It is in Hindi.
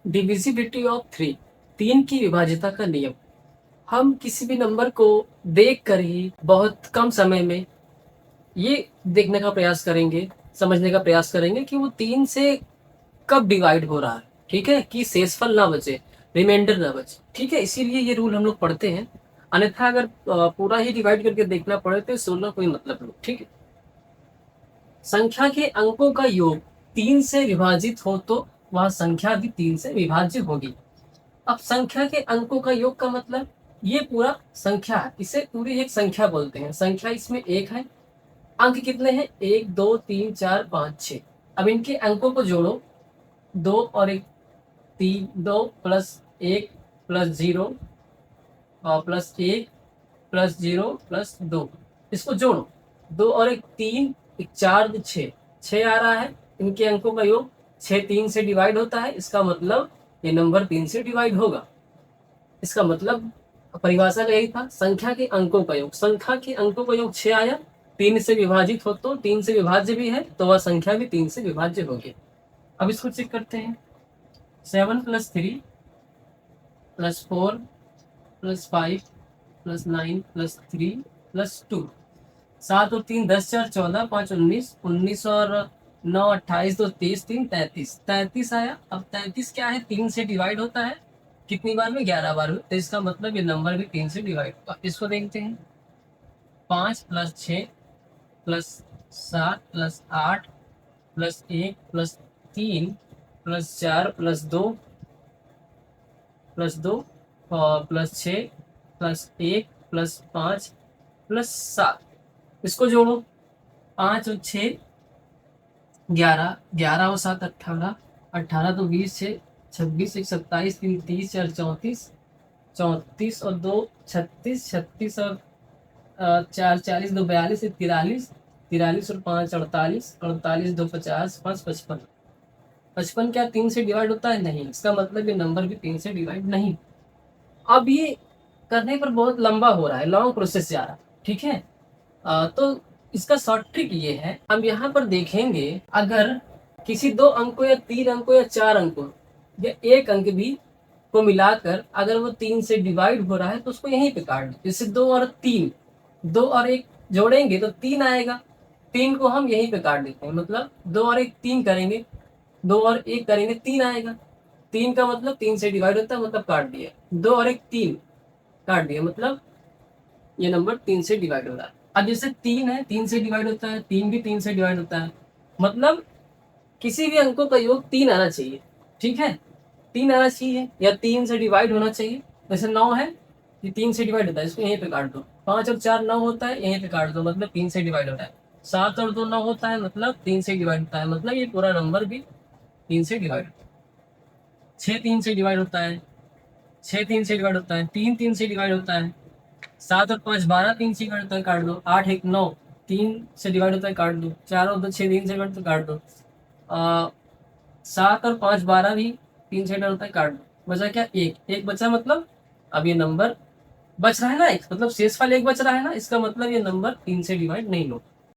डिविजिबिलिटी ऑफ थ्री, तीन की विभाज्यता का नियम। हम किसी भी नंबर को देख कर ही बहुत कम समय में ये देखने का प्रयास करेंगे, समझने का प्रयास करेंगे कि वो तीन से कब डिवाइड हो रहा है। ठीक है, कि शेषफल ना बचे, रिमाइंडर ना बचे। ठीक है, इसीलिए ये रूल हम लोग पढ़ते हैं। अन्यथा अगर पूरा ही डिवाइड करके देखना पड़े तो सोलह कोई मतलब नहीं। ठीक है, संख्या के अंकों का योग तीन से विभाजित हो तो वह संख्या भी तीन से विभाज्य होगी। अब संख्या के अंकों का योग का मतलब ये पूरा संख्या है, इसे पूरी एक संख्या बोलते हैं। संख्या इसमें एक है, अंक कितने हैं? एक, दो, तीन, चार, पाँच, छः। अब इनके अंकों को जोड़ो, दो और एक तीन, दो प्लस एक प्लस जीरो और प्लस एक प्लस जीरो प्लस दो, इसको जोड़ो। दो और एक तीन, एक चार, दो छः, छः आ रहा है। इनके अंकों का योग छः तीन से डिवाइड होता है, इसका मतलब ये नंबर तीन से डिवाइड होगा। इसका मतलब परिभाषा का यही था, संख्या के अंकों का योग। संख्या के अंकों का योग छः आया, तीन से विभाजित हो तो तीन से विभाज्य भी है, तो वह संख्या भी तीन से विभाज्य होगी। अब इसको चेक करते हैं। Seven plus three plus four plus five plus nine plus three plus two. सात और तीन दस, चार चौदह, पाँच उन्नीस, उन्नीस और नौ अट्ठाईस, दो तीस, तीन तैंतीस, तैंतीस आया। अब तैंतीस क्या है? तीन से डिवाइड होता है कितनी बार में? 11 बार में। तो इसका मतलब ये नंबर भी तीन से डिवाइड होगा। इसको देखते हैं। पाँच प्लस छः प्लस सात प्लस आठ प्लस एक प्लस तीन प्लस चार प्लस दो और प्लस छः प्लस एक प्लस पाँच प्लस सात, इसको जोड़ो। पाँच और छः 11, 11 और सात 18, 18 तो 20, छः 26, एक 27, तीन 30, चार 34, 34 और दो 36, 36 और चार 40, दो 42, एक 43, 43 और पाँच 48, 48 दो 50, पाँच 55। 55 क्या तीन से डिवाइड होता है? नहीं। इसका मतलब ये नंबर भी तीन से डिवाइड नहीं। अब ये करने पर बहुत लंबा हो रहा है, लॉन्ग प्रोसेस जा रहा है। ठीक है, तो इसका शॉर्ट ट्रिक ये है, हम यहाँ पर देखेंगे अगर किसी दो अंकों या तीन अंकों या चार अंकों या एक अंक भी को मिलाकर अगर वो तीन से डिवाइड हो रहा है तो उसको यहीं पे काट दो। जैसे दो और तीन, दो और एक जोड़ेंगे तो तीन आएगा, तीन को हम यहीं पे काट देते हैं। मतलब दो और एक तीन करेंगे, दो और एक करेंगे, तीन आएगा। तीन का मतलब तीन से डिवाइड होता है, मतलब काट दिया। दो और एक तीन, काट दिया, मतलब ये नंबर तीन से डिवाइड हो रहा है। अब जैसे तीन है, तीन से डिवाइड होता है, तीन भी तीन से डिवाइड होता है, मतलब किसी भी अंकों का योग तीन आना चाहिए। ठीक है, तीन आना चाहिए या तीन से डिवाइड होना चाहिए। जैसे नौ है, ये तीन से डिवाइड होता है, इसको यहीं पे काट दो। पाँच और चार नौ होता है, यहीं पे काट दो, मतलब तीन से डिवाइड होता है। सात और दो नौ होता है, मतलब तीन से डिवाइड होता है, मतलब ये पूरा नंबर भी तीन से डिवाइड होता है। छः तीन से डिवाइड होता है, छः तीन से डिवाइड होता है, तीन तीन से डिवाइड होता है। सात और पाँच 12, तीन से डिवाइड होता है, काट दो। आठ एक 9, तीन से डिवाइड होता है, काट दो। चार और दो 6, तीन से डिवाइड होता है, काट दो। सात और पाँच 12 भी तीन से डिवाइड होता है, काट दो। बचा क्या? एक, एक बचा, मतलब अब ये नंबर बच रहा है ना एक, मतलब शेषफल एक बच रहा है ना, इसका मतलब ये नंबर तीन से डिवाइड नहीं होगा।